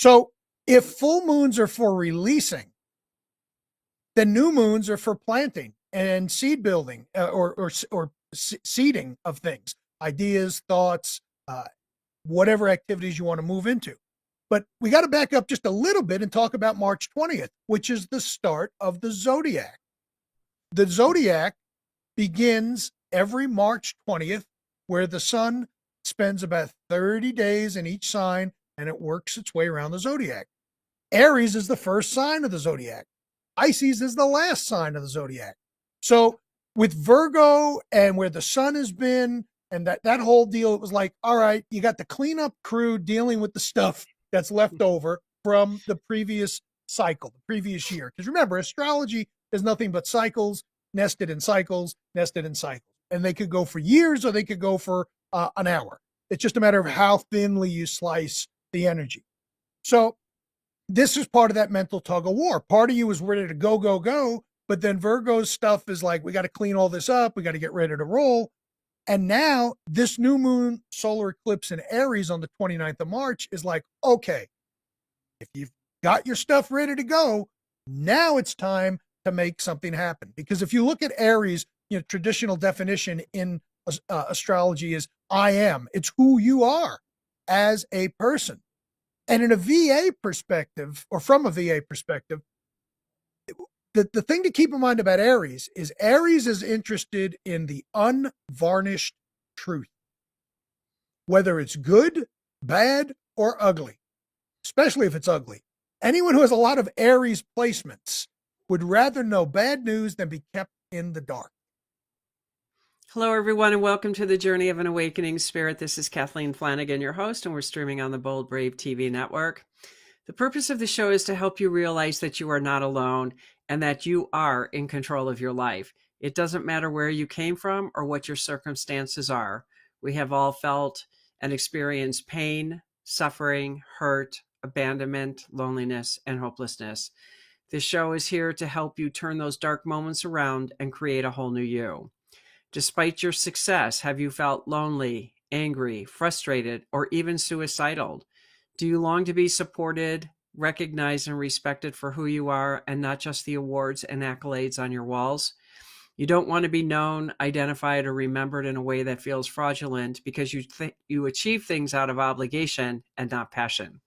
So if full moons are for releasing, then new moons are for planting and seed building, or seeding of things, ideas, thoughts, whatever activities you want to move into. But we got to back up just a little bit and talk about March 20th, which is the start of the zodiac. The zodiac begins every March 20th, where the sun spends about 30 days in each sign and it works its way around the zodiac. Aries is the first sign of the zodiac. Pisces is the last sign of the zodiac. So with Virgo and where the sun has been and that whole deal, it was like, all right, you got the cleanup crew dealing with the stuff that's left over from the previous cycle, the previous year. Because remember, astrology is nothing but cycles, nested in cycles, nested in cycles. And they could go for years or they could go for an hour. It's just a matter of how thinly you slice the energy. So this is part of that mental tug of war. Part of you is ready to go, go, go. But then Virgo's stuff is like, we got to clean all this up. We got to get ready to roll. And now this new moon solar eclipse in Aries on the 29th of March is like, okay, if you've got your stuff ready to go, now it's time to make something happen. Because if you look at Aries, traditional definition in astrology is I am. It's who you are as a person. And in a VA perspective, or from a VA perspective, the thing to keep in mind about Aries is interested in the unvarnished truth, whether it's good, bad, or ugly, especially if it's ugly. Anyone who has a lot of Aries placements would rather know bad news than be kept in the dark. Hello, everyone, and welcome to the Journey of an Awakening Spirit. This is Kathleen Flanagan, your host, and we're streaming on the Bold Brave TV network. The purpose of the show is to help you realize that you are not alone and that you are in control of your life. It doesn't matter where you came from or what your circumstances are. We have all felt and experienced pain, suffering, hurt, abandonment, loneliness, and hopelessness. This show is here to help you turn those dark moments around and create a whole new you. Despite your success, have you felt lonely, angry, frustrated, or even suicidal? Do you long to be supported, recognized, and respected for who you are and not just the awards and accolades on your walls? You don't want to be known, identified, or remembered in a way that feels fraudulent because you achieve things out of obligation and not passion.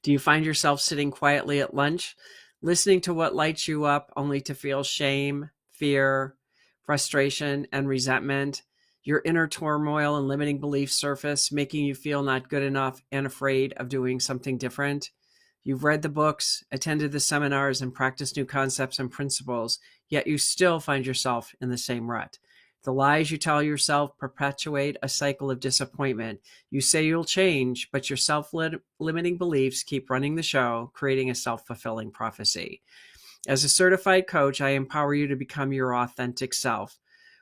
Do you find yourself sitting quietly at lunch, listening to what lights you up only to feel shame, fear, frustration, and resentment? Your inner turmoil and limiting beliefs surface, making you feel not good enough and afraid of doing something different. You've read the books, attended the seminars, and practiced new concepts and principles, yet you still find yourself in the same rut. The lies you tell yourself perpetuate a cycle of disappointment. You say you'll change, but your self-limiting beliefs keep running the show, creating a self-fulfilling prophecy. As a certified coach, I empower you to become your authentic self.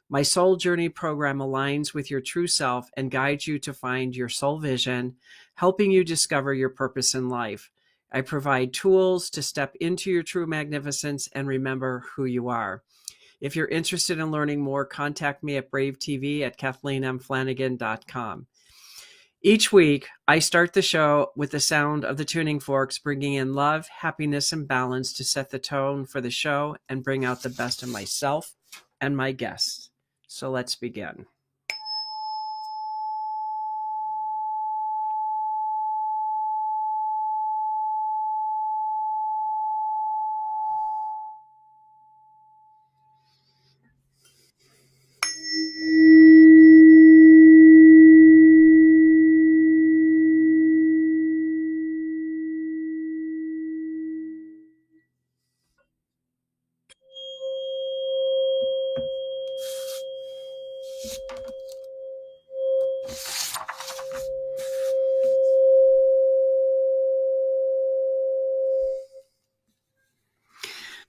My Soul Journey program aligns with your true self and guides you to find your soul vision, helping you discover your purpose in life. I provide tools to step into your true magnificence and remember who you are. If you're interested in learning more, contact me at bravetv@KathleenMFlanagan.com. Each week, I start the show with the sound of the tuning forks, bringing in love, happiness, and balance to set the tone for the show and bring out the best of myself and my guests. So let's begin.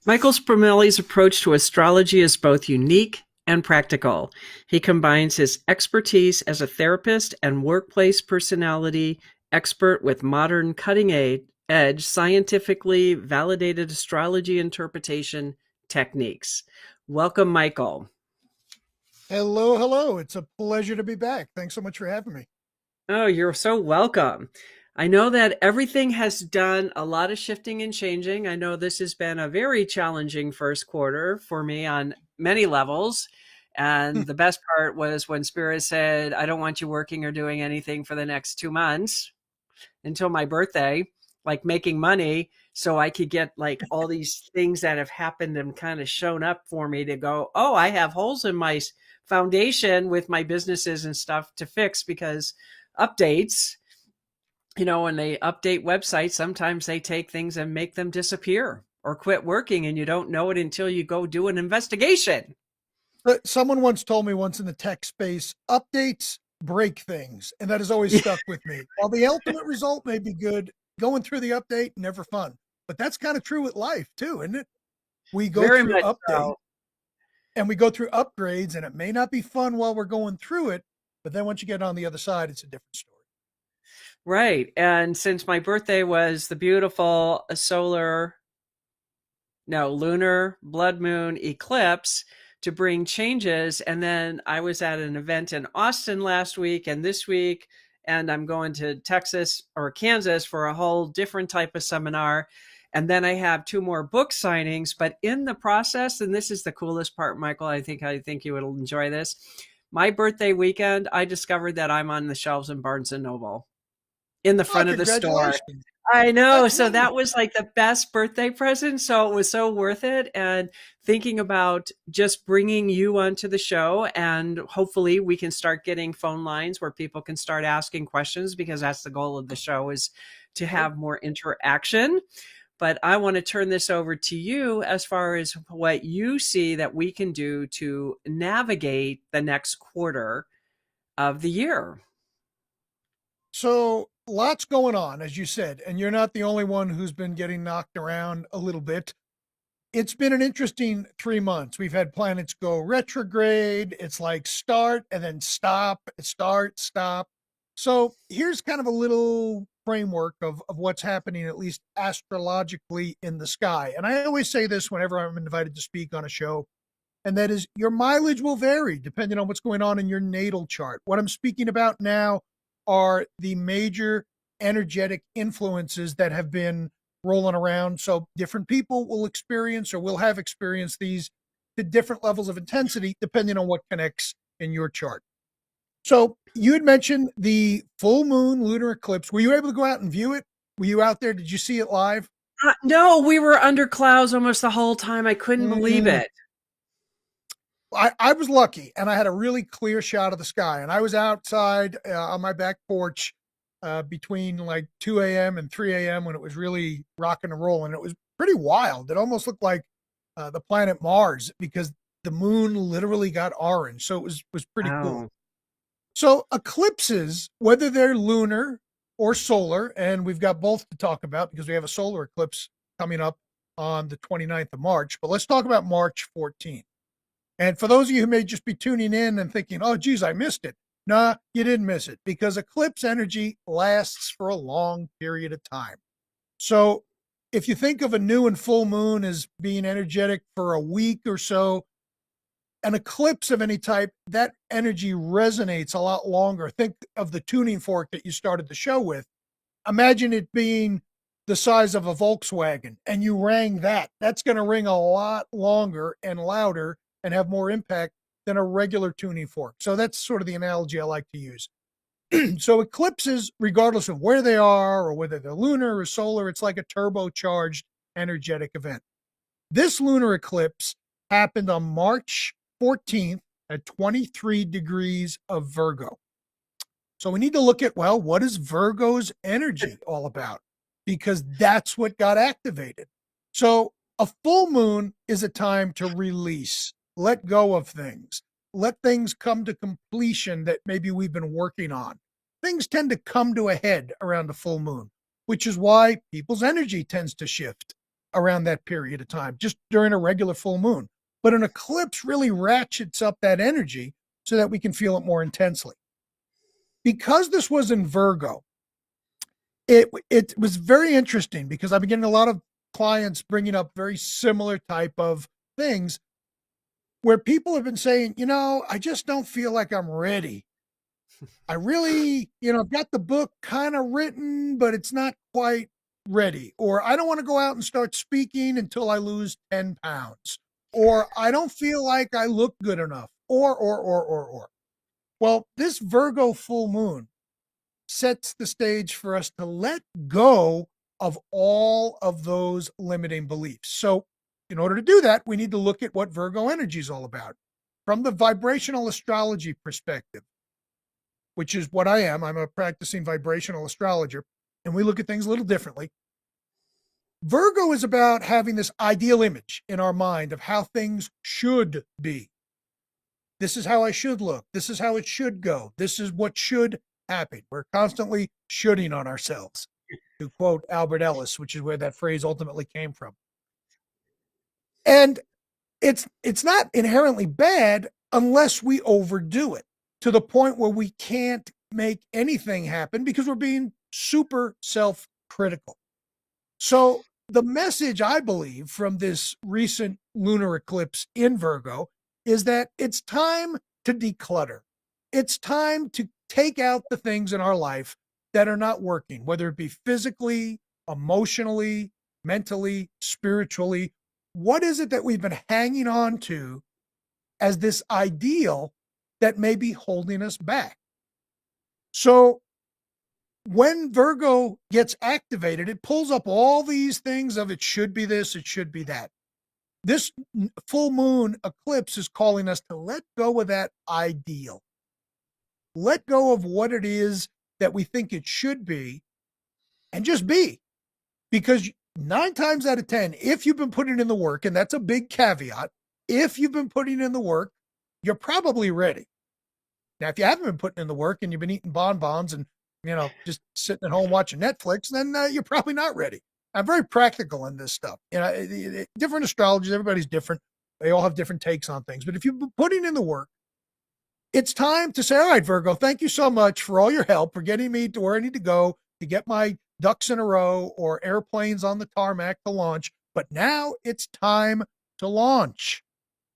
Michael Spremulli's approach to astrology is both unique and practical. He combines his expertise as a therapist and workplace personality expert with modern cutting-edge, scientifically validated astrology interpretation techniques. Welcome, Michael. Hello. It's a pleasure to be back. Thanks so much for having me. Oh, you're so welcome. I know that everything has done a lot of shifting and changing. I know this has been a very challenging first quarter for me on many levels. Hmm. And the best part was when Spirit said, I don't want you working or doing anything for the next 2 months until my birthday, like making money so I could get like all these things that have happened and kind of shown up for me to go, oh, I have holes in my foundation with my businesses and stuff to fix because updates, when they update websites, sometimes they take things and make them disappear or quit working, and you don't know it until you go do an investigation. But someone once told me once in the tech space, updates break things, and that has always stuck with me. While the ultimate result may be good, going through the update never fun. But that's kind of true with life too, isn't it? We go Very through much updates so. and we go through upgrades, and it may not be fun while we're going through it, but then once you get on the other side, it's a different story. Right. And since my birthday was the beautiful lunar blood moon eclipse to bring changes. And then I was at an event in Austin last week and this week, and I'm going to Texas or Kansas for a whole different type of seminar. And then I have 2 more book signings. But in the process, and this is the coolest part, Michael, I think you would enjoy this. My birthday weekend, I discovered that I'm on the shelves in Barnes and Noble in the Oh, front of the store. congratulations. I know. That's So that wonderful. was like the best birthday present. So it was so worth it. And thinking about just bringing you onto the show, and hopefully we can start getting phone lines where people can start asking questions, because that's the goal of the show, is to Sure. have more interaction. But I want to turn this over to you as far as what you see that we can do to navigate the next quarter of the year. So lots going on, as you said, and you're not the only one who's been getting knocked around a little bit. It's been an interesting 3 months. We've had planets go retrograde. It's like start and then stop, start, stop. So here's kind of a little framework of what's happening, at least astrologically in the sky. And I always say this whenever I'm invited to speak on a show, and that is your mileage will vary depending on what's going on in your natal chart. What I'm speaking about now are the major energetic influences that have been rolling around. So different people will experience or will have experienced these to different levels of intensity depending on what connects in your chart. So you had mentioned the full moon lunar eclipse. Were you able to go out and view it? Were you out there? Did you see it live? No, we were under clouds almost the whole time. I couldn't believe Mm, it. I was lucky and I had a really clear shot of the sky. And I was outside on my back porch between like 2 a.m. and 3 a.m. when it was really rocking and rolling. It was pretty wild. It almost looked like the planet Mars because the moon literally got orange. So it was pretty cool. Oh, So eclipses, whether they're lunar or solar, and we've got both to talk about because we have a solar eclipse coming up on the 29th of March. But let's talk about March 14th. And for those of you who may just be tuning in and thinking, oh, geez, I missed it. Nah, you didn't miss it because eclipse energy lasts for a long period of time. So if you think of a new and full moon as being energetic for a week or so, an eclipse of any type, that energy resonates a lot longer. Think of the tuning fork that you started the show with. Imagine it being the size of a Volkswagen and you rang that. That's going to ring a lot longer and louder and have more impact than a regular tuning fork. So that's sort of the analogy I like to use. So eclipses, regardless of where they are or whether they're lunar or solar, it's like a turbocharged energetic event. This lunar eclipse happened on March 14th at 23 degrees of Virgo. So we need to look at, well, what is Virgo's energy all about? Because that's what got activated. So a full moon is a time to release, let go of things, let things come to completion that maybe we've been working on. Things tend to come to a head around a full moon, which is why people's energy tends to shift around that period of time, just during a regular full moon. But an eclipse really ratchets up that energy so that we can feel it more intensely. Because this was in Virgo, it was very interesting because I've been getting a lot of clients bringing up very similar type of things where people have been saying, I just don't feel like I'm ready. I really, I've got the book kind of written, but it's not quite ready. Or I don't want to go out and start speaking until I lose 10 pounds. Or I don't feel like I look good enough. Or. Well, this Virgo full moon sets the stage for us to let go of all of those limiting beliefs. So, in order to do that, we need to look at what Virgo energy is all about from the vibrational astrology perspective, which is what I am. I'm a practicing vibrational astrologer, and we look at things a little differently. Virgo is about having this ideal image in our mind of how things should be. This is how I should look. This is how it should go. This is what should happen. We're constantly shoulding on ourselves, to quote Albert Ellis, which is where that phrase ultimately came from. And it's not inherently bad unless we overdo it to the point where we can't make anything happen because we're being super self-critical. So the message, I believe, from this recent lunar eclipse in Virgo is that it's time to declutter. It's time to take out the things in our life that are not working, whether it be physically, emotionally, mentally, spiritually. What is it that we've been hanging on to as this ideal that may be holding us back? So when Virgo gets activated, it pulls up all these things of it should be this, it should be that. This full moon eclipse is calling us to let go of that ideal. Let go of what it is that we think it should be and just be. Because 9 times out of 10, if you've been putting in the work, and that's a big caveat, if you've been putting in the work, you're probably ready. Now, if you haven't been putting in the work and you've been eating bonbons and, just sitting at home watching Netflix, then you're probably not ready. I'm very practical in this stuff. Different astrologers, everybody's different. They all have different takes on things. But if you've been putting in the work, it's time to say, all right, Virgo, thank you so much for all your help, for getting me to where I need to go to get my ducks in a row or airplanes on the tarmac to launch. But now it's time to launch.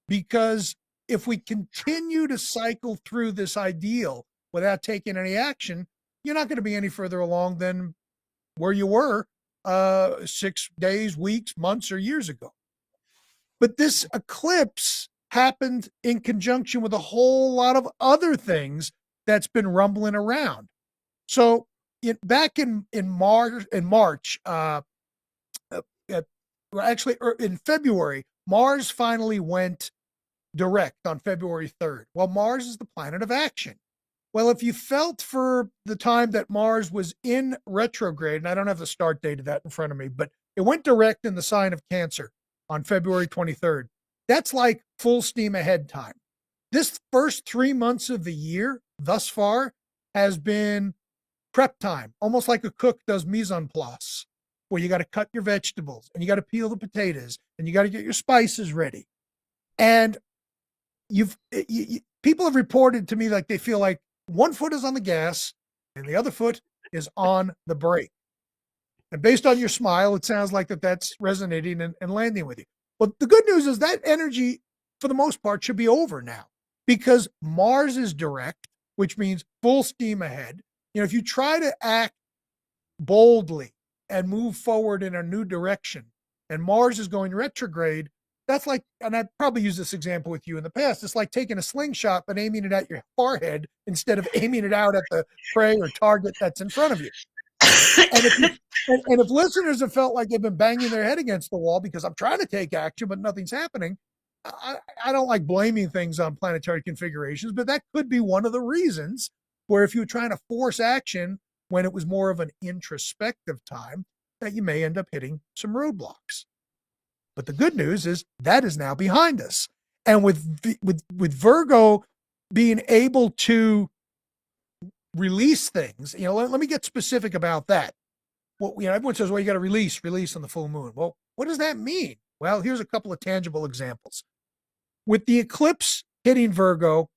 Because if we continue to cycle through this ideal without taking any action, you're not going to be any further along than where you were 6 days, weeks, months, or years ago. But this eclipse happened in conjunction with a whole lot of other things that's been rumbling around. So back in March, in February, Mars finally went direct on February 3rd. Well, Mars is the planet of action. Well, if you felt for the time that Mars was in retrograde, and I don't have the start date of that in front of me, but it went direct in the sign of Cancer on February 23rd. That's like full steam ahead time. This first 3 months of the year thus far has been prep time, almost like a cook does mise en place, where you got to cut your vegetables and you got to peel the potatoes and you got to get your spices ready. And people have reported to me like they feel like one foot is on the gas and the other foot is on the brake. And based on your smile, it sounds like that's resonating and landing with you. But the good news is that energy, for the most part, should be over now because Mars is direct, which means full steam ahead. If you try to act boldly and move forward in a new direction and Mars is going retrograde, that's like, and I've probably used this example with you in the past, it's like taking a slingshot but aiming it at your forehead instead of aiming it out at the prey or target that's in front of you. And if listeners have felt like they've been banging their head against the wall because I'm trying to take action but nothing's happening, I don't like blaming things on planetary configurations, but that could be one of the reasons where if you were trying to force action when it was more of an introspective time, that you may end up hitting some roadblocks. But the good news is that is now behind us. And with Virgo being able to release things, let me get specific about that. Well, everyone says, well, you got to release on the full moon. Well, what does that mean? Well, here's a couple of tangible examples. With the eclipse hitting Virgo,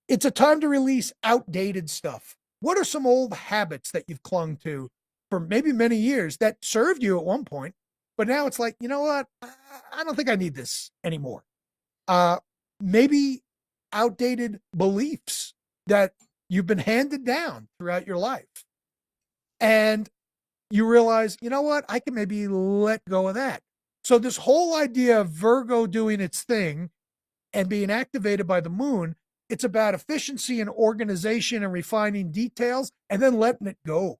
it's a time to release outdated stuff. What are some old habits that you've clung to for maybe many years that served you at one point? But now it's like, you know what? I don't think I need this anymore. Maybe outdated beliefs that you've been handed down throughout your life. And you realize, you know what, I can maybe let go of that. So this whole idea of Virgo doing its thing and being activated by the moon, it's about efficiency and organization and refining details and then letting it go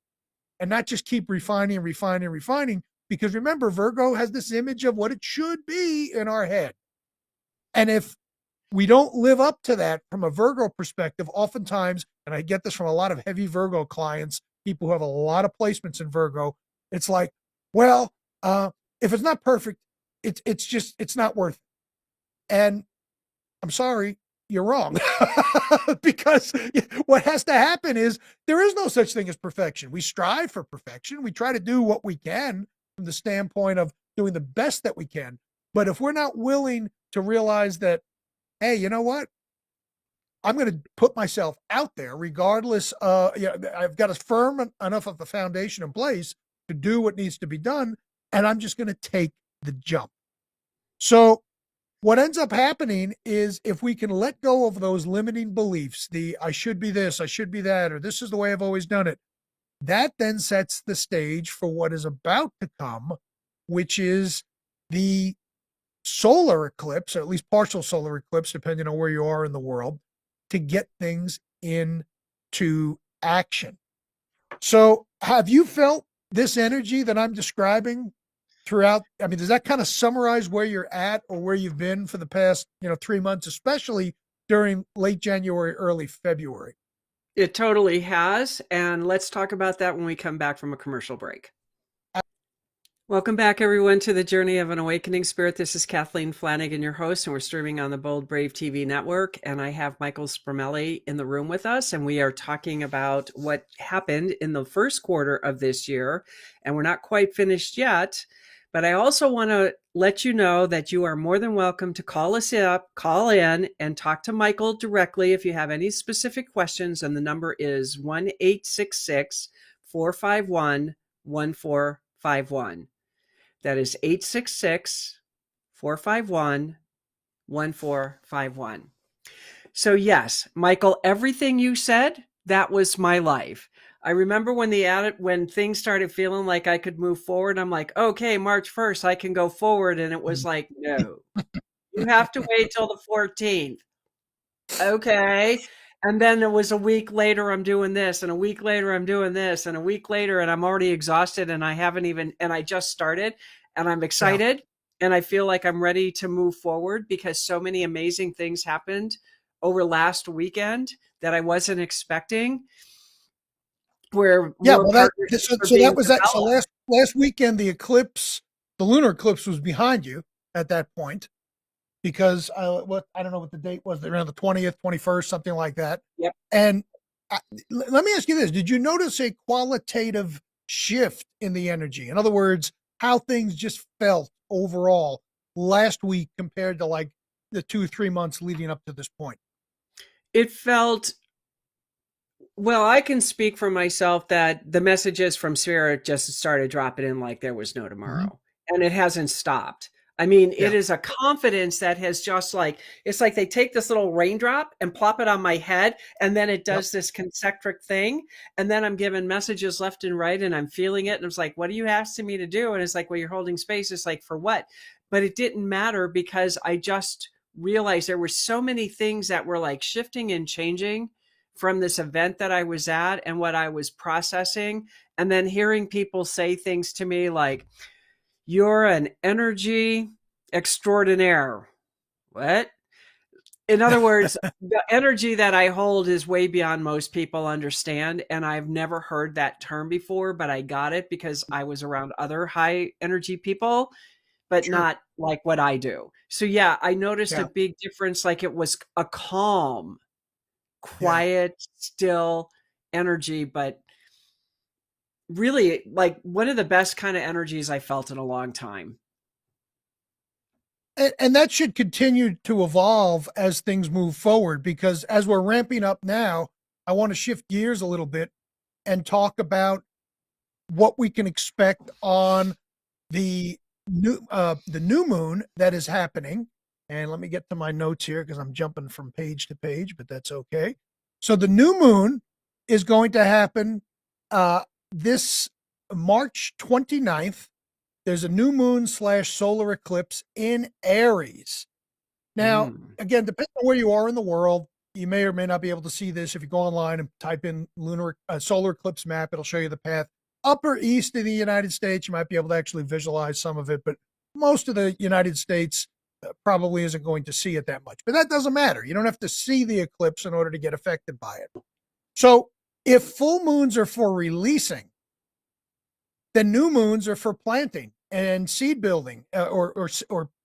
and not just keep refining, refining, refining. Because remember, Virgo has this image of what it should be in our head. And if we don't live up to that from a Virgo perspective, oftentimes, and I get this from a lot of heavy Virgo clients, people who have a lot of placements in Virgo, it's like, well, if it's not perfect, it's not worth it. And I'm sorry, you're wrong. Because what has to happen is there is no such thing as perfection. We strive for perfection. We try to do what we can from the standpoint of doing the best that we can. But if we're not willing to realize that, hey, you know what? I'm going to put myself out there regardless. I've got a firm enough of a foundation in place to do what needs to be done. And I'm just going to take the jump. So what ends up happening is if we can let go of those limiting beliefs, the I should be this, I should be that, or this is the way I've always done it, that then sets the stage for what is about to come, which is the solar eclipse, or at least partial solar eclipse, depending on where you are in the world, to get things into action. So have you felt this energy that I'm describing throughout? I mean, does that kind of summarize where you're at or where you've been for the past, 3 months, especially during late January, early February? It totally has. And let's talk about that when we come back from a commercial break. Welcome back, everyone, to the Journey of an Awakening Spirit. This is Kathleen Flanagan, your host, and we're streaming on the Bold Brave TV network. And I have Michael Spremulli in the room with us, and we are talking about what happened in the first quarter of this year. And we're not quite finished yet, but I also want to let you know that you are more than welcome to call us up, call in, and talk to Michael directly if you have any specific questions. And the number is 1-866-451-1451. That is 866-451-1451. So yes, Michael, everything you said, that was my life. I remember when things started feeling like I could move forward, I'm like, okay, March 1st, I can go forward. And it was like, no, you have to wait till the 14th. Okay. And then it was a week later, I'm doing this, and a week later, I'm doing this, and a week later, and I'm already exhausted, and I just started, and I'm excited, and I feel like I'm ready to move forward because so many amazing things happened over last weekend that I wasn't expecting. Where So that was that. So last weekend, the lunar eclipse was behind you at that point. Because I don't know what the date was, around the 20th, 21st, something like that. Yep. And let me ask you this. Did you notice a qualitative shift in the energy? In other words, how things just felt overall last week compared to like the 2-3 months leading up to this point? It felt, well, I can speak for myself that the messages from Spirit just started dropping in like there was no tomorrow. And it hasn't stopped. I mean, it is a confidence that has just like, it's like they take this little raindrop and plop it on my head, and then it does this concentric thing. And then I'm given messages left and right, and I'm feeling it. And it's like, what are you asking me to do? And it's like, well, you're holding space. It's like, for what? But it didn't matter because I just realized there were so many things that were like shifting and changing from this event that I was at and what I was processing. And then hearing people say things to me like, you're an energy extraordinaire. What? In other words, the energy that I hold is way beyond most people understand. And I've never heard that term before, but I got it because I was around other high energy people, but not like what I do. So yeah, I noticed a big difference. Like it was a calm, quiet, still energy, but really like one of the best kind of energies I felt in a long time. And that should continue to evolve as things move forward, because as we're ramping up now, I want to shift gears a little bit and talk about what we can expect on the new moon that is happening. And let me get to my notes here because I'm jumping from page to page, but that's okay. So the new moon is going to happen this March 29th. There's a new moon / solar eclipse in Aries. Now, again, depending on where you are in the world, you may or may not be able to see this. If you go online and type in lunar solar eclipse map, it'll show you the path. Upper east in the United States, you might be able to actually visualize some of it, but most of the United States probably isn't going to see it that much. But that doesn't matter. You don't have to see the eclipse in order to get affected by it. So if full moons are for releasing, then new moons are for planting and seed building or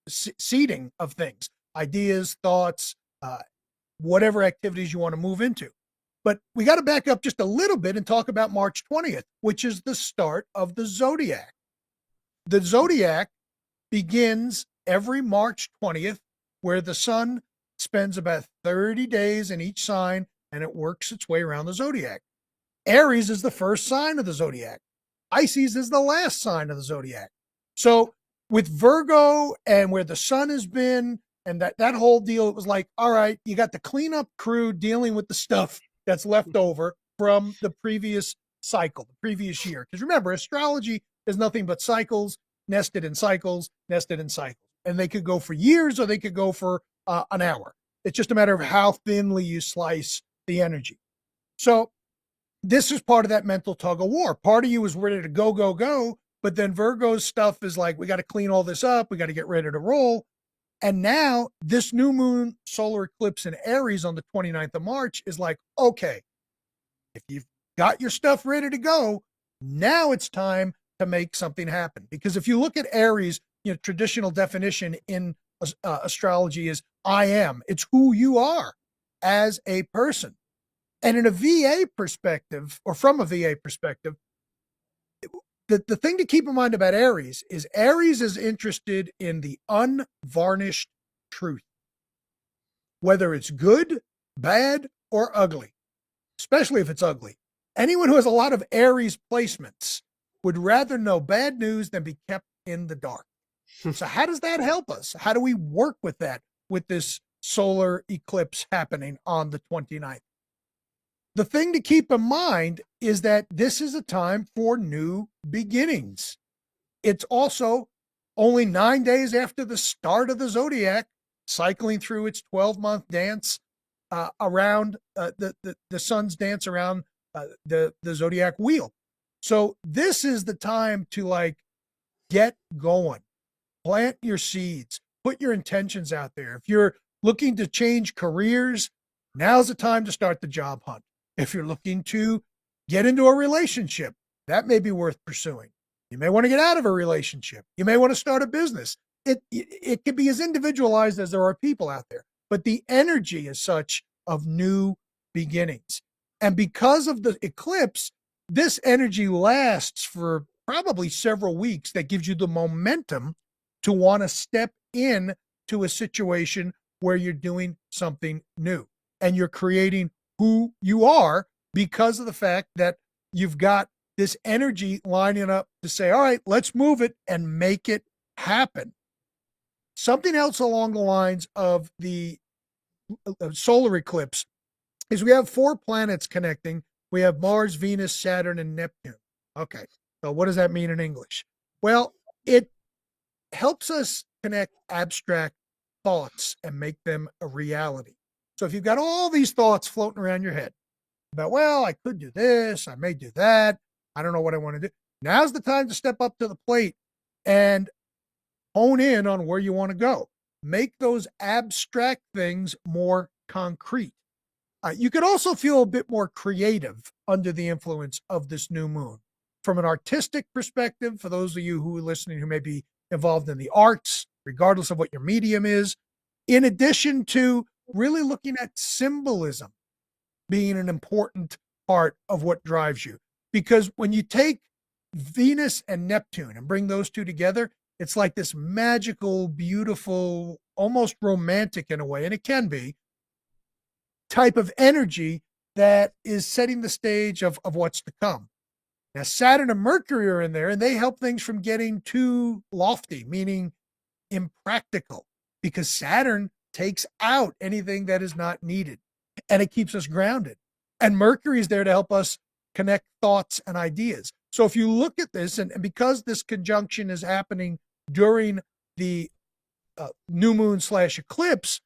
seeding of things, ideas, thoughts, whatever activities you want to move into. But we got to back up just a little bit and talk about March 20th, which is the start of the zodiac. The zodiac begins every March 20th, where the sun spends about 30 days in each sign and it works its way around the zodiac. Aries is the first sign of the zodiac. Pisces is the last sign of the zodiac. So with Virgo and where the sun has been and that whole deal, it was like, all right, you got the cleanup crew dealing with the stuff that's left over from the previous cycle, the previous year. Because remember, astrology is nothing but cycles, nested in cycles, nested in cycles. And they could go for years or they could go for an hour. It's just a matter of how thinly you slice the energy. So this is part of that mental tug of war. Part of you is ready to go, go, go. But then Virgo's stuff is like, we got to clean all this up. We got to get ready to roll. And now this new moon solar eclipse in Aries on the 29th of March is like, okay, if you've got your stuff ready to go, now it's time to make something happen. Because if you look at Aries, traditional definition in astrology is I am. It's who you are as a person. And in a VA perspective, or from a VA perspective, the thing to keep in mind about Aries is interested in the unvarnished truth, whether it's good, bad, or ugly, especially if it's ugly. Anyone who has a lot of Aries placements would rather know bad news than be kept in the dark. So how does that help us? How do we work with that with this solar eclipse happening on the 29th? The thing to keep in mind is that this is a time for new beginnings. It's also only 9 days after the start of the zodiac, cycling through its 12-month dance around the sun's dance around the zodiac wheel. So this is the time to get going, plant your seeds, put your intentions out there. If you're looking to change careers, now's the time to start the job hunt. If you're looking to get into a relationship, that may be worth pursuing. You may want to get out of a relationship. You may want to start a business. It can be as individualized as there are people out there, but the energy is such of new beginnings. And because of the eclipse, this energy lasts for probably several weeks. That gives you the momentum to want to step in to a situation where you're doing something new and you're creating who you are because of the fact that you've got this energy lining up to say, all right, let's move it and make it happen. Something else along the lines of the solar eclipse is we have 4 planets connecting. We have Mars, Venus, Saturn, and Neptune. Okay, so what does that mean in English? Well, it helps us connect abstract thoughts and make them a reality. So if you've got all these thoughts floating around your head about, well, I could do this, I may do that, I don't know what I want to do. Now's the time to step up to the plate and hone in on where you want to go. Make those abstract things more concrete. You could also feel a bit more creative under the influence of this new moon. From an artistic perspective, for those of you who are listening who may be involved in the arts, regardless of what your medium is, in addition to really looking at symbolism being an important part of what drives you. Because when you take Venus and Neptune and bring those two together, it's like this magical, beautiful, almost romantic in a way, and it can be, type of energy that is setting the stage of what's to come. Now, Saturn and Mercury are in there, and they help things from getting too lofty, meaning impractical, because Saturn takes out anything that is not needed, and it keeps us grounded. And Mercury is there to help us connect thoughts and ideas. So if you look at this, and because this conjunction is happening during the new moon / eclipse,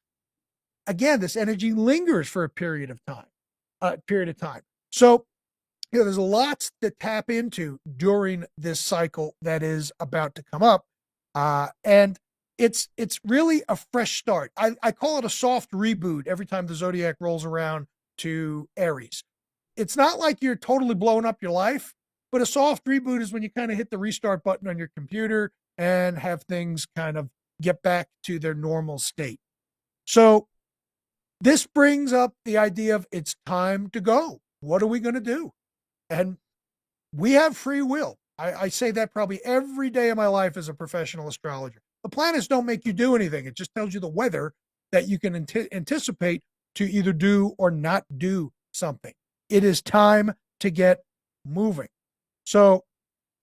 again, this energy lingers for a period of time. So, there's lots to tap into during this cycle that is about to come up. And it's really a fresh start. I call it a soft reboot every time the zodiac rolls around to Aries. It's not like you're totally blowing up your life, but a soft reboot is when you kind of hit the restart button on your computer and have things kind of get back to their normal state. So this brings up the idea of it's time to go. What are we going to do? And we have free will. I say that probably every day of my life as a professional astrologer. The planets don't make you do anything. It just tells you the weather that you can anticipate to either do or not do something. It is time to get moving. So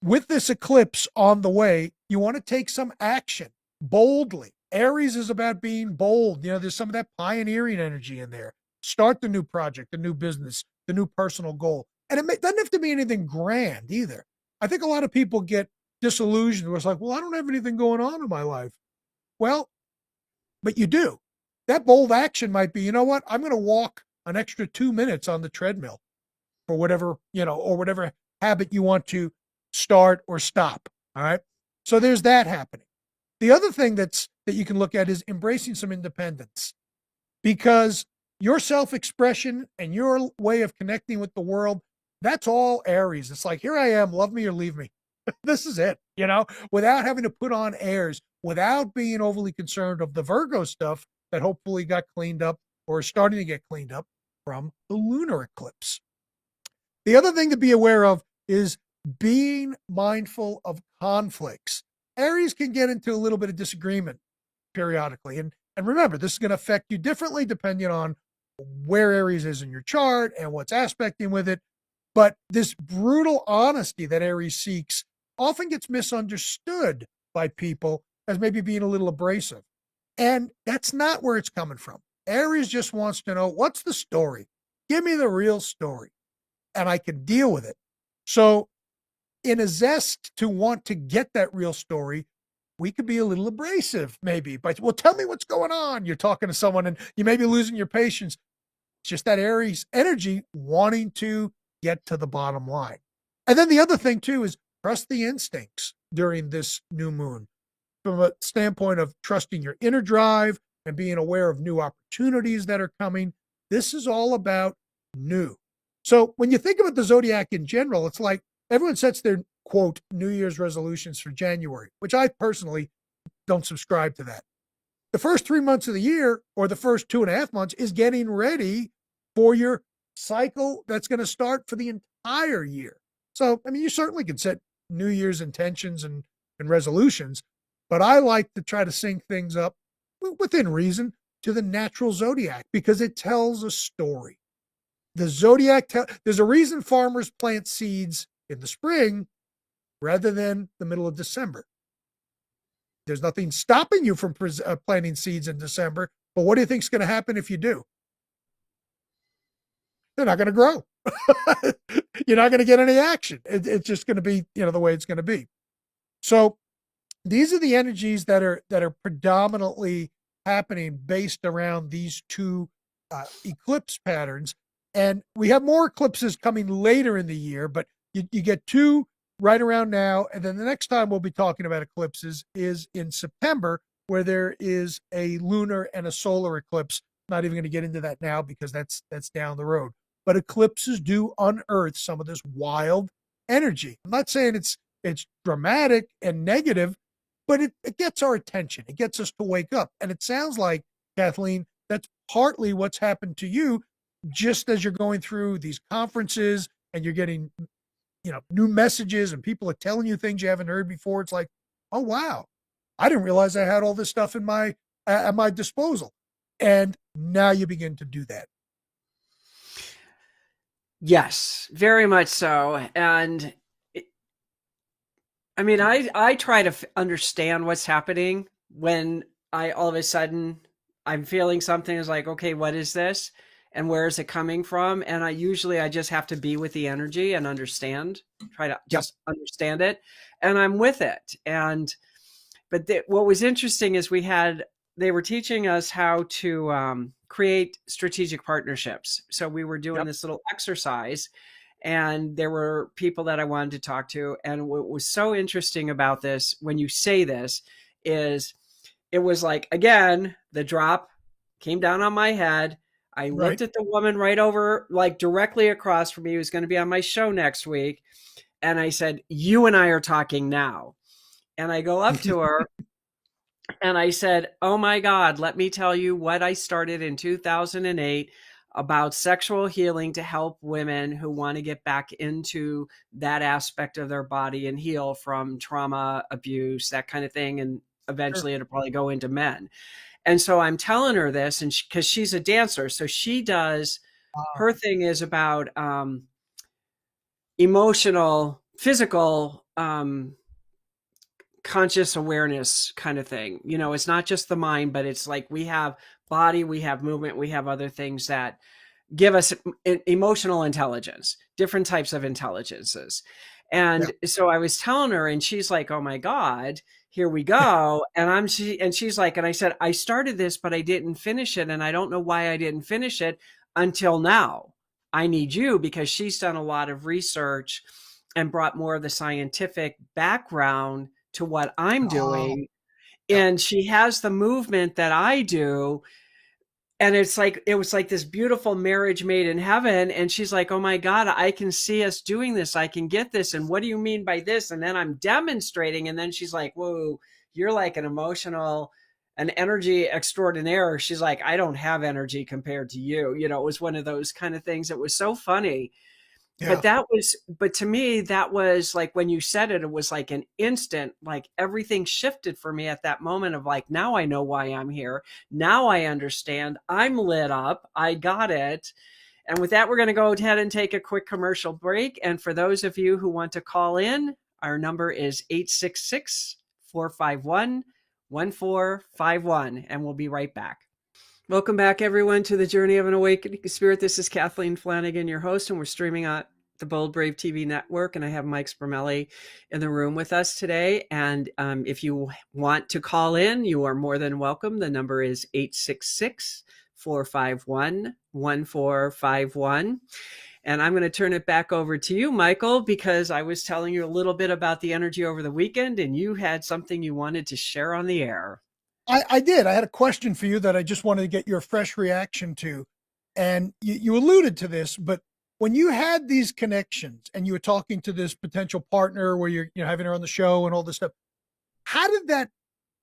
with this eclipse on the way, you want to take some action boldly. Aries is about being bold. There's some of that pioneering energy in there. Start the new project, the new business, the new personal goal. And it doesn't have to be anything grand either. I think a lot of people get disillusioned where it's like, well, I don't have anything going on in my life. Well, but you do. That bold action might be, you know what? I'm going to walk an extra 2 minutes on the treadmill for whatever, or whatever habit you want to start or stop. All right. So there's that happening. The other thing that you can look at is embracing some independence, because your self-expression and your way of connecting with the world, that's all Aries. It's like, here I am, love me or leave me. This is it, without having to put on airs, without being overly concerned of the Virgo stuff that hopefully got cleaned up or is starting to get cleaned up from the lunar eclipse. The other thing to be aware of is being mindful of conflicts. Aries can get into a little bit of disagreement periodically. And remember, this is going to affect you differently depending on where Aries is in your chart and what's aspecting with it. But this brutal honesty that Aries seeks often gets misunderstood by people as maybe being a little abrasive. And that's not where it's coming from. Aries just wants to know, what's the story? Give me the real story, and I can deal with it. So in a zest to want to get that real story, we could be a little abrasive maybe, but, well, tell me what's going on. You're talking to someone and you may be losing your patience. It's just that Aries energy wanting to get to the bottom line. And then the other thing too is trust the instincts during this new moon, from a standpoint of trusting your inner drive and being aware of new opportunities that are coming. This is all about new. So when you think about the zodiac in general, it's like everyone sets their, quote, New Year's resolutions for January, which I personally don't subscribe to that. The first 3 months of the year, or the first 2.5 months, is getting ready for your cycle that's going to start for the entire year. So, you certainly can set New Year's intentions and resolutions, but I like to try to sync things up within reason to the natural zodiac, because it tells a story. The zodiac, there's a reason farmers plant seeds in the spring rather than the middle of December. There's nothing stopping you from planting seeds in December, but what do you think is going to happen if you do? They're not going to grow. You're not going to get any action. It's just going to be, the way it's going to be. So these are the energies that are predominantly happening based around these two eclipse patterns. And we have more eclipses coming later in the year, but you get two right around now. And then the next time we'll be talking about eclipses is in September, where there is a lunar and a solar eclipse. Not even going to get into that now because that's down the road. But eclipses do unearth some of this wild energy. I'm not saying it's dramatic and negative, but it gets our attention. It gets us to wake up. And it sounds like, Kathleen, that's partly what's happened to you, just as you're going through these conferences and you're getting, new messages and people are telling you things you haven't heard before. It's like, oh, wow, I didn't realize I had all this stuff in my at my disposal. And now you begin to do that. Yes, very much so. And I try to understand what's happening when all of a sudden I'm feeling something is like, okay, what is this? and where is it coming from. And I just have to be with the energy and try to Yep. just understand it, and I'm with it. What was interesting is they were teaching us how to create strategic partnerships. So we were doing Yep. this little exercise, and there were people that I wanted to talk to. And what was so interesting about this, when you say this, is it was like, again, the drop came down on my head. I Right. looked at the woman right over, like directly across from me, who's going to be on my show next week. And I said, "You and I are talking now." And I go up to her and I said, "Oh my God, let me tell you what I started in 2008 about sexual healing to help women who want to get back into that aspect of their body and heal from trauma, abuse, that kind of thing. And Sure. eventually it'll probably go into men." And so I'm telling her this, and because she's a dancer, so Wow. her thing is about emotional, physical, conscious awareness kind of thing. It's not just the mind, but it's like we have body, we have movement, we have other things that give us emotional intelligence, different types of intelligences. Yeah. And so I was telling her, and she's like, "Oh my God, here we go." And she's like, and I said, "I started this, but I didn't finish it. And I don't know why I didn't finish it until now. I need you," because she's done a lot of research and brought more of the scientific background to what I'm Oh, doing. yep. And she has the movement that I do. And it was like this beautiful marriage made in heaven. And she's like, "Oh my God, I can see us doing this. I can get this. And what do you mean by this?" And then I'm demonstrating. And then she's like, "Whoa, you're like an energy extraordinaire." She's like, "I don't have energy compared to you." It was one of those kind of things. It was so funny. Yeah. But to me, that was like, when you said it, it was like an instant, like everything shifted for me at that moment of like, now I know why I'm here. Now I understand. I'm lit up. I got it. And with that, we're going to go ahead and take a quick commercial break. And for those of you who want to call in, our number is 866-451-1451. And we'll be right back. Welcome back, everyone, to the Journey of an Awakening Spirit. This is Kathleen Flanagan, your host, and we're streaming on the Bold Brave TV network. And I have Mike Spremulli in the room with us today. And if you want to call in, you are more than welcome. The number is 866-451-1451. And I'm going to turn it back over to you, Michael, because I was telling you a little bit about the energy over the weekend, and you had something you wanted to share on the air. I did. I had a question for you that I just wanted to get your fresh reaction to. And you alluded to this, but when you had these connections and you were talking to this potential partner where you're having her on the show and all this stuff, how did that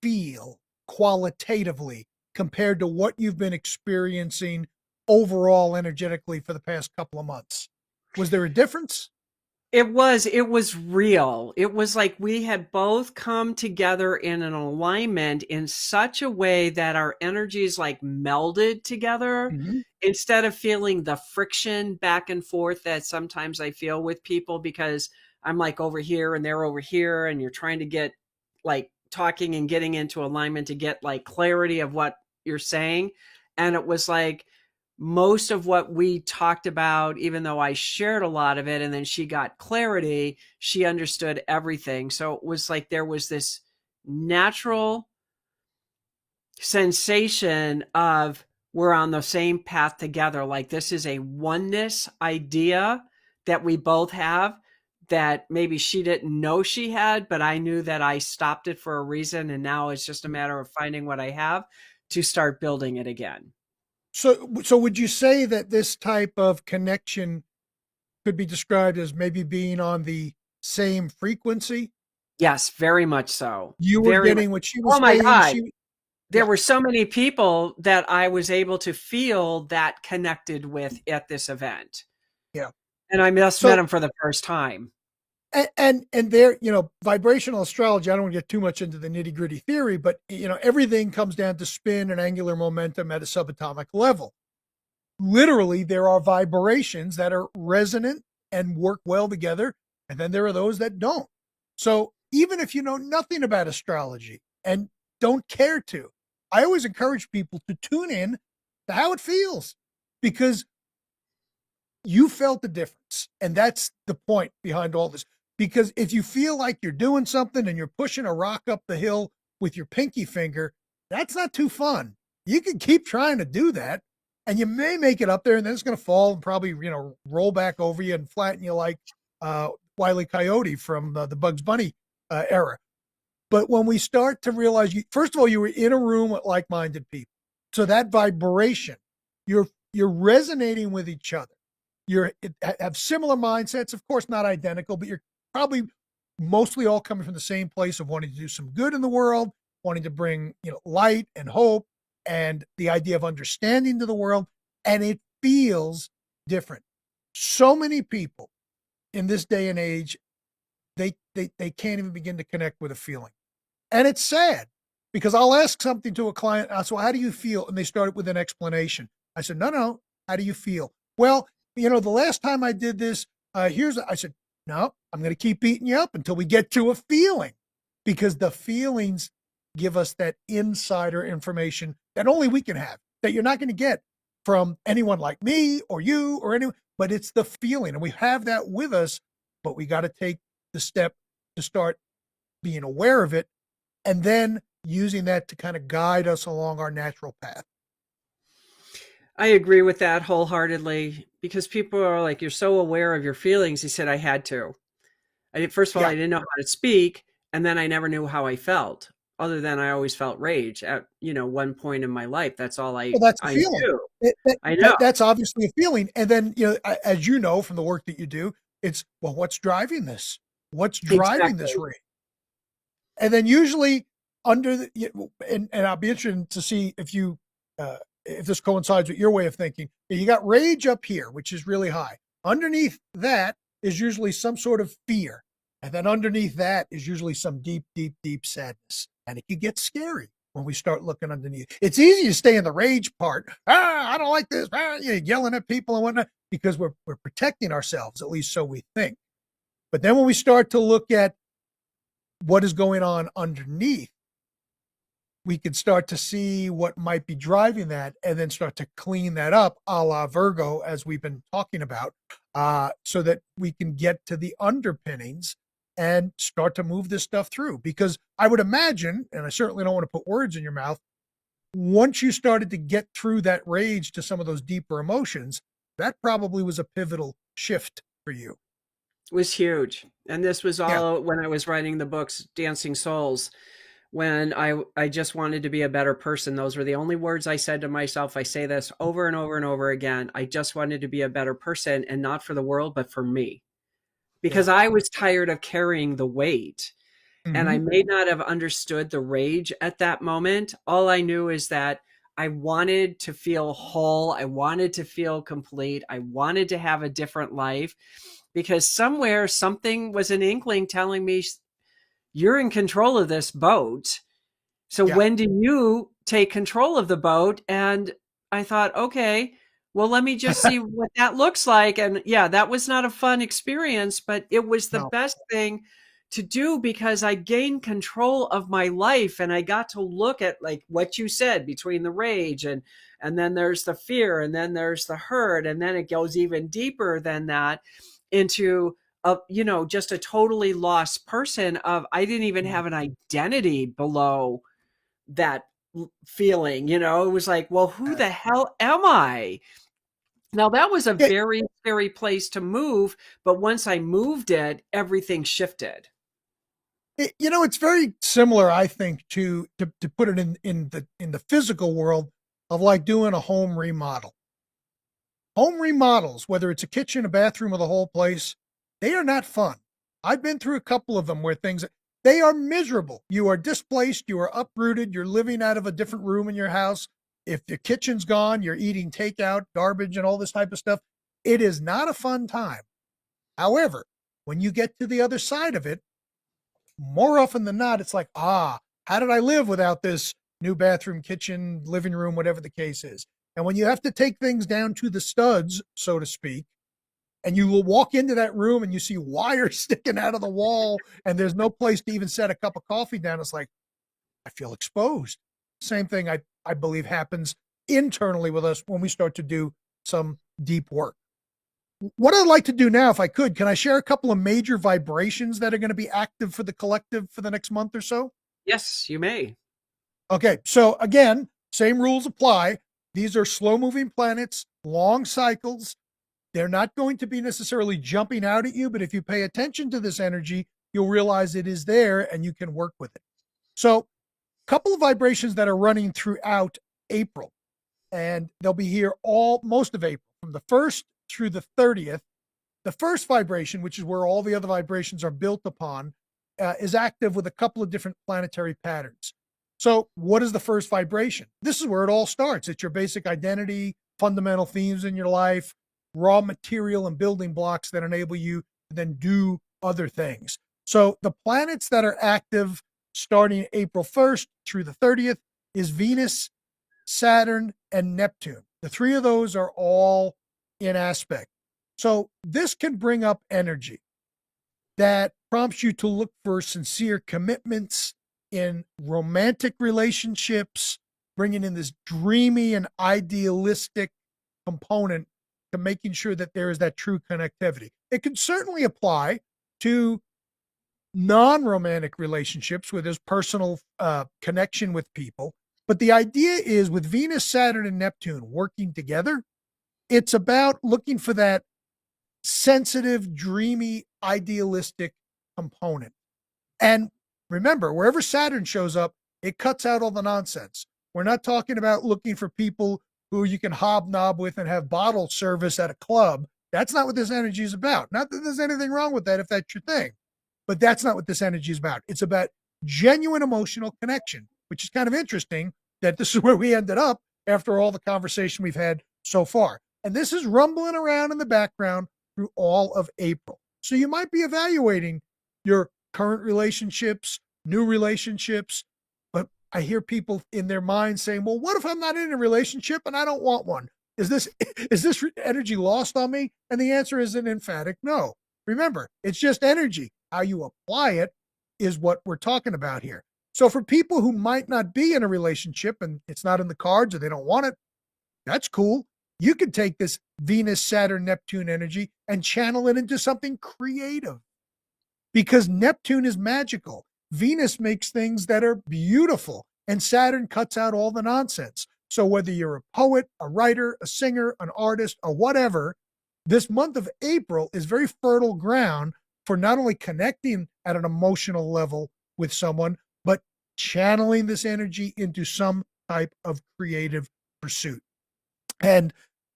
feel qualitatively compared to what you've been experiencing overall energetically for the past couple of months? Was there a difference? It was real. It was like we had both come together in an alignment in such a way that our energies like melded together, Mhm. instead of feeling the friction back and forth that sometimes I feel with people, because I'm like over here and they're over here, and you're trying to get like talking and getting into alignment to get like clarity of what you're saying. And it was like, most of what we talked about, even though I shared a lot of it and then she got clarity, she understood everything. So it was like there was this natural sensation of we're on the same path together. Like this is a oneness idea that we both have, that maybe she didn't know she had, but I knew that I stopped it for a reason. And now it's just a matter of finding what I have to start building it again. So would you say that this type of connection could be described as maybe being on the same frequency? Yes, very much so. You were Very much. getting what she Oh was my saying, God. she There yeah, were so many people that I was able to feel that connected with at this event. yeah. And I just met So him for the first time. and there, vibrational astrology, I don't want to get too much into the nitty-gritty theory, but everything comes down to spin and angular momentum at a subatomic level. Literally, there are vibrations that are resonant and work well together, and then there are those that don't. So even if you know nothing about astrology and don't care to, I always encourage people to tune in to how it feels. because you felt the difference. And that's the point behind all this. Because if you feel like you're doing something and you're pushing a rock up the hill with your pinky finger, that's not too fun. You can keep trying to do that, and you may make it up there, and then it's going to fall and probably, roll back over you and flatten you like Wile E. Coyote from the Bugs Bunny era. But when we start to realize, first of all, you were in a room with like-minded people. So that vibration, you're resonating with each other. You have similar mindsets, of course, not identical, but you're probably mostly all coming from the same place of wanting to do some good in the world, wanting to bring, light and hope and the idea of understanding to the world. And it feels different. So many people in this day and age, they can't even begin to connect with a feeling. And it's sad, because I'll ask something to a client. I said, well, how do you feel? And they started with an explanation. I said, no, how do you feel? Well, the last time I did this, I said, no, I'm going to keep beating you up until we get to a feeling, because the feelings give us that insider information that only we can have, that you're not going to get from anyone like me or you or anyone, but it's the feeling. And we have that with us, but we got to take the step to start being aware of it, and then using that to kind of guide us along our natural path. I agree with that wholeheartedly, because people are like, you're so aware of your feelings. He said, I had to. First of all, I didn't know how to speak. And then I never knew how I felt, other than I always felt rage at, one point in my life. That's all that's a feeling. knew. I know. That's obviously a feeling. And then, as you know, from the work that you do, it's, well, what's driving this? What's driving this rage? And then usually and I'll be interested to see if this coincides with your way of thinking. You got rage up here, which is really high. Underneath that is usually some sort of fear. And then underneath that is usually some deep, deep, deep sadness. And it can get scary when we start looking underneath. It's easy to stay in the rage part. I don't like this. You're yelling at people and whatnot, because we're protecting ourselves, at least so we think. But then when we start to look at what is going on underneath, we can start to see what might be driving that, and then start to clean that up, a la Virgo, as we've been talking about, so that we can get to the underpinnings and start to move this stuff through. Because I would imagine, and I certainly don't want to put words in your mouth, once you started to get through that rage to some of those deeper emotions, that probably was a pivotal shift for you. Was huge. And this was all when I was writing the books, Dancing Souls, when I just wanted to be a better person. Those were the only words I said to myself. I say this over and over and over again. I just wanted to be a better person, and not for the world, but for me, because I was tired of carrying the weight. Mm-hmm. And I may not have understood the rage at that moment. All I knew is that I wanted to feel whole. I wanted to feel complete. I wanted to have a different life, because somewhere something was an inkling telling me, you're in control of this boat. So when do you take control of the boat? And I thought, okay, well, let me just see what that looks like. And that was not a fun experience, but it was the best thing to do, because I gained control of my life, and I got to look at, like what you said, between the rage and then there's the fear, and then there's the hurt, and then it goes even deeper than that into just a totally lost person of, I didn't even have an identity below that feeling. It was like, well, who the hell am I? Now, that was a very scary place to move, but once I moved it, everything shifted. It's very similar, I think, to put it in the physical world, of like doing a home remodel. Home remodels, whether it's a kitchen, a bathroom, or the whole place, they are not fun. I've been through a couple of them where they are miserable. You are displaced. You are uprooted. You're living out of a different room in your house. If the kitchen's gone, you're eating takeout, garbage, and all this type of stuff. It is not a fun time. However, when you get to the other side of it, more often than not, it's like, how did I live without this new bathroom, kitchen, living room, whatever the case is? And when you have to take things down to the studs, so to speak, and you will walk into that room and you see wires sticking out of the wall, and there's no place to even set a cup of coffee down, it's like, I feel exposed. Same thing I believe happens internally with us when we start to do some deep work. What I'd like to do now, if I could, can I share a couple of major vibrations that are going to be active for the collective for the next month or so? Yes, you may. Okay, so again, same rules apply. These are slow moving planets, long cycles. They're not going to be necessarily jumping out at you, but if you pay attention to this energy, you'll realize it is there and you can work with it. So, a couple of vibrations that are running throughout April, and they'll be here most of April, from the 1st through the 30th. The first vibration, which is where all the other vibrations are built upon, is active with a couple of different planetary patterns. So, what is the first vibration? This is where it all starts. It's your basic identity, fundamental themes in your life, raw material and building blocks that enable you to then do other things. So, the planets that are active starting April 1st through the 30th is Venus, Saturn, and Neptune. The three of those are all in aspect. So, this can bring up energy that prompts you to look for sincere commitments in romantic relationships, bringing in this dreamy and idealistic component to making sure that there is that true connectivity. It can certainly apply to non-romantic relationships where there's personal connection with people. But the idea is with Venus, Saturn, and Neptune working together, it's about looking for that sensitive, dreamy, idealistic component. And remember, wherever Saturn shows up, it cuts out all the nonsense. We're not talking about looking for people who you can hobnob with and have bottle service at a club. That's not what this energy is about. Not that there's anything wrong with that if that's your thing, but that's not what this energy is about. It's about genuine emotional connection, which is kind of interesting that this is where we ended up after all the conversation we've had so far. And this is rumbling around in the background through all of April. So you might be evaluating your current relationships, new relationships, but I hear people in their minds saying, well, what if I'm not in a relationship and I don't want one? Is this energy lost on me? And the answer is an emphatic no. Remember, it's just energy. How you apply it is what we're talking about here. So for people who might not be in a relationship and it's not in the cards or they don't want it, that's cool. You can take this Venus, Saturn, Neptune energy and channel it into something creative because Neptune is magical. Venus makes things that are beautiful and Saturn cuts out all the nonsense. So whether you're a poet, a writer, a singer, an artist, or whatever, this month of April is very fertile ground for not only connecting at an emotional level with someone, but channeling this energy into some type of creative pursuit. And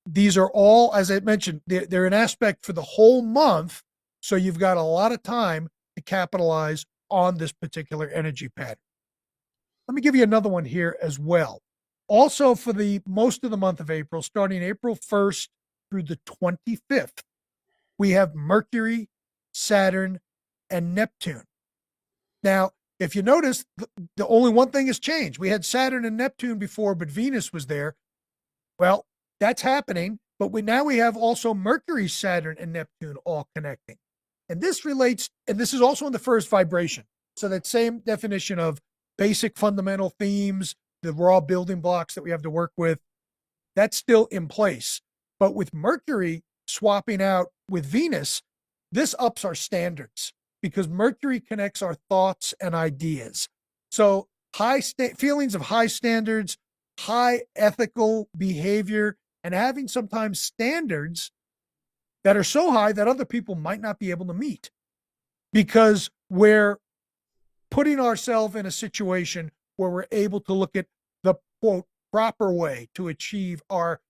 these are all, as I mentioned, they're an aspect for the whole month. So you've got a lot of time to capitalize on this particular energy pattern. Let me give you another one here as well. Also for the most of the month of April, starting April 1st through the 25th, we have Mercury, Saturn, and Neptune. Now, if you notice, the only one thing has changed. We had Saturn and Neptune before, but Venus was there. Well, that's happening, but now we have also Mercury, Saturn, and Neptune all connecting. And this relates, and this is also in the first vibration. So that same definition of basic fundamental themes, the raw building blocks that we have to work with, that's still in place. But with Mercury swapping out with Venus, this ups our standards because Mercury connects our thoughts and ideas. So feelings of high standards, high ethical behavior, and having sometimes standards that are so high that other people might not be able to meet because we're putting ourselves in a situation where we're able to look at the quote proper way to achieve our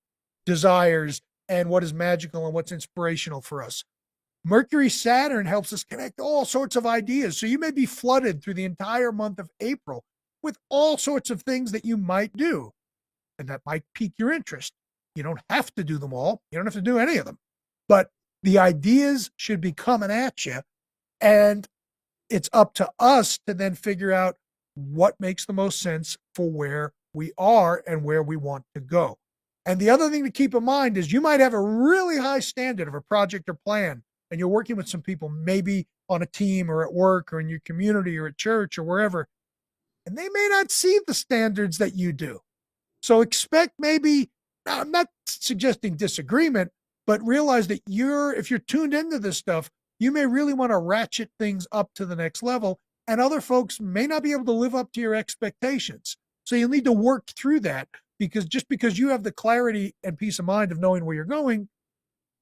desires and what is magical and what's inspirational for us. Mercury Saturn helps us connect all sorts of ideas. So you may be flooded through the entire month of April with all sorts of things that you might do, and that might pique your interest. You don't have to do them all. You don't have to do any of them, but the ideas should be coming at you, and it's up to us to then figure out what makes the most sense for where we are and where we want to go. And the other thing to keep in mind is you might have a really high standard of a project or plan, and you're working with some people, maybe on a team or at work or in your community or at church or wherever, and they may not see the standards that you do. So expect maybe Now, I'm not suggesting disagreement, but realize that if you're tuned into this stuff, you may really want to ratchet things up to the next level, and other folks may not be able to live up to your expectations. So you'll need to work through that, because just because you have the clarity and peace of mind of knowing where you're going,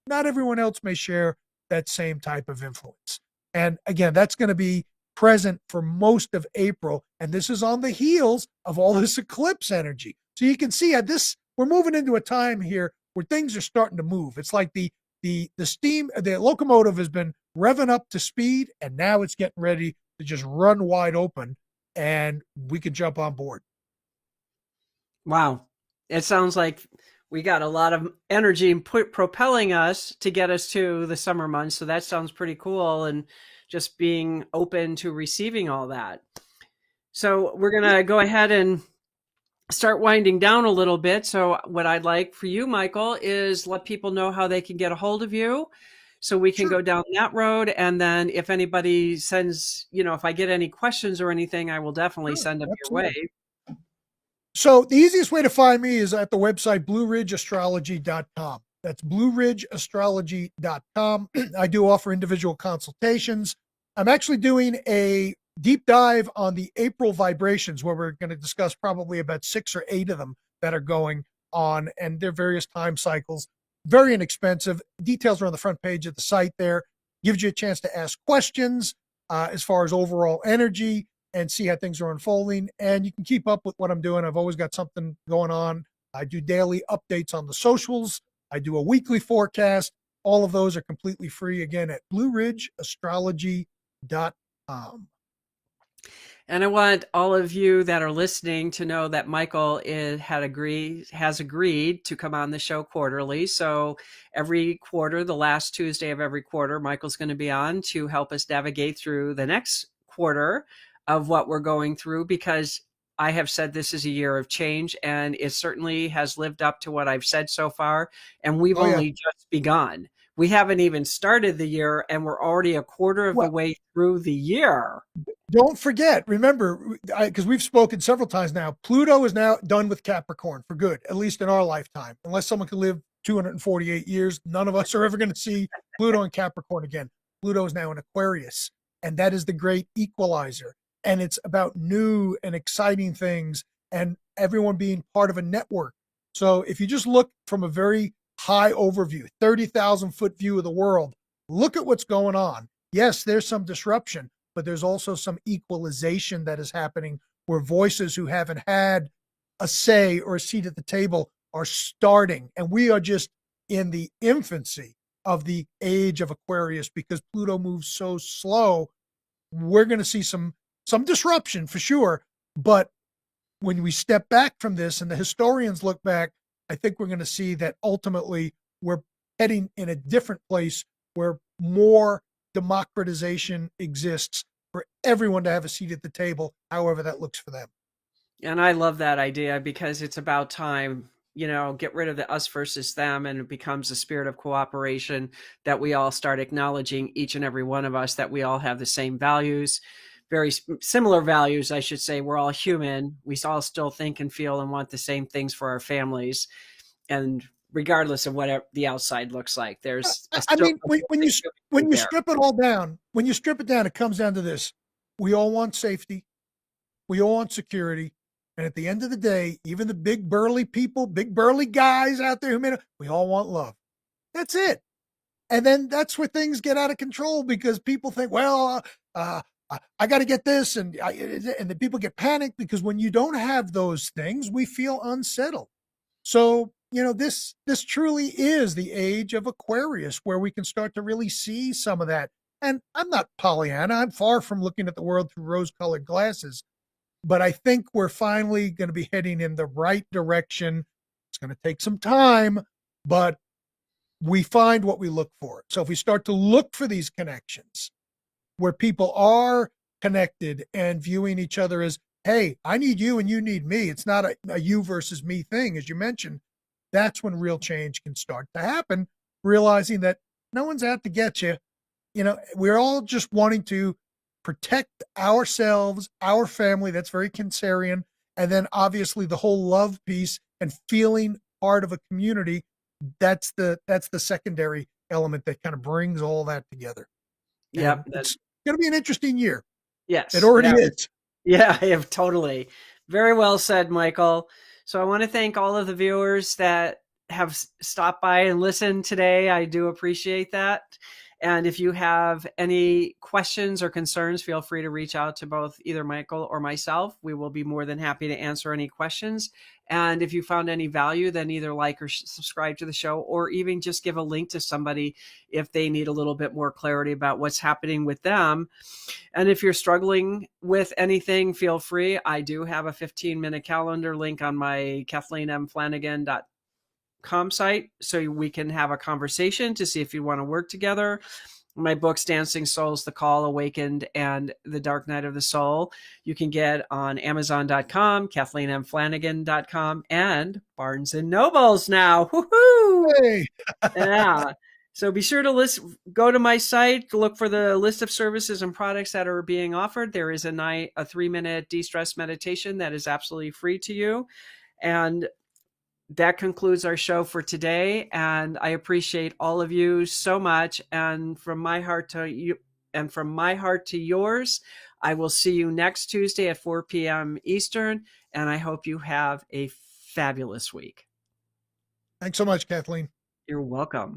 not everyone else may share that same type of influence. And again, that's going to be present for most of April. And this is on the heels of all this eclipse energy. So you can see we're moving into a time here where things are starting to move. It's like the steam, the locomotive has been revving up to speed, and now it's getting ready to just run wide open, and we can jump on board. Wow. It sounds like we got a lot of energy propelling us to get us to the summer months. So that sounds pretty cool. And just being open to receiving all that. So we're going to go ahead and start winding down a little bit. So what I'd like for you, Michael, is let people know how they can get a hold of you, so we can go down that road. And then if anybody sends, if I get any questions or anything, I will definitely send them your way. So the easiest way to find me is at the website blueridgeastrology.com. That's blueridgeastrology.com. I do offer individual consultations. I'm actually doing a deep dive on the April vibrations, where we're going to discuss probably about 6 or 8 of them that are going on, and their various time cycles. Very inexpensive. Details are on the front page of the site there. Gives you a chance to ask questions as far as overall energy and see how things are unfolding. And you can keep up with what I'm doing. I've always got something going on. I do daily updates on the socials. I do a weekly forecast. All of those are completely free, again, at blueridgeastrology.com. And I want all of you that are listening to know that Michael has agreed to come on the show quarterly. So every quarter, the last Tuesday of every quarter, Michael's going to be on to help us navigate through the next quarter of what we're going through, because I have said this is a year of change, and it certainly has lived up to what I've said so far. And we've only just begun. We haven't even started the year, and we're already a quarter of the way through the year. Don't forget, remember, because we've spoken several times now, Pluto is now done with Capricorn for good, at least in our lifetime. Unless someone can live 248 years, none of us are ever going to see Pluto and Capricorn again. Pluto is now in Aquarius, and that is the great equalizer. And it's about new and exciting things and everyone being part of a network. So if you just look from a very high overview, 30,000 foot view of the world, look at what's going on. Yes, there's some disruption, but there's also some equalization that is happening, where voices who haven't had a say or a seat at the table are starting. And we are just in the infancy of the age of Aquarius, because Pluto moves so slow. We're going to see some disruption for sure. But when we step back from this and the historians look back, I think we're going to see that ultimately we're heading in a different place, where more democratization exists for everyone to have a seat at the table, however that looks for them. And I love that idea, because it's about time, get rid of the us versus them, and it becomes a spirit of cooperation, that we all start acknowledging, each and every one of us, that we all have the same values, very similar values, I should say. We're all human. We all still think and feel and want the same things for our families. And regardless of what the outside looks like, there's, when you strip it all down, it comes down to this: we all want safety, we all want security, and at the end of the day, even the big burly people, big burly guys out there we all want love. That's it. And then that's where things get out of control, because people think, well, I got to get this, and the people get panicked, because when you don't have those things, we feel unsettled. So, this truly is the age of Aquarius, where we can start to really see some of that. And I'm not Pollyanna. I'm far from looking at the world through rose-colored glasses. But I think we're finally going to be heading in the right direction. It's going to take some time, but we find what we look for. So if we start to look for these connections, where people are connected and viewing each other as, hey, I need you and you need me. It's not a you versus me thing, as you mentioned. That's when real change can start to happen, realizing that no one's out to get you. We're all just wanting to protect ourselves, our family. That's very Cancerian. And then obviously the whole love piece and feeling part of a community, that's the secondary element that kind of brings all that together. Yep. And it's going to be an interesting year. Yes. It already is. Yeah, I have totally. Very well said, Michael. So I want to thank all of the viewers that have stopped by and listened today. I do appreciate that. And if you have any questions or concerns, feel free to reach out to both either Michael or myself. We will be more than happy to answer any questions. And if you found any value, then either like or subscribe to the show, or even just give a link to somebody if they need a little bit more clarity about what's happening with them. And if you're struggling with anything, feel free. I do have a 15-minute calendar link on my KathleenMFlanagan.com site, so we can have a conversation to see if you want to work together. My books, Dancing Souls, The Call, Awakened, and The Dark Night of the Soul, you can get on Amazon.com, KathleenMFlanagan.com, and Barnes and Nobles now. Woohoo! Hey. Yeah. So be sure to go to my site, look for the list of services and products that are being offered. There is a 3-minute de-stress meditation that is absolutely free to you. And that concludes our show for today. And I appreciate all of you so much. And from my heart to you, and from my heart to yours, I will see you next Tuesday at 4 p.m. Eastern. And I hope you have a fabulous week. Thanks so much, Kathleen. You're welcome.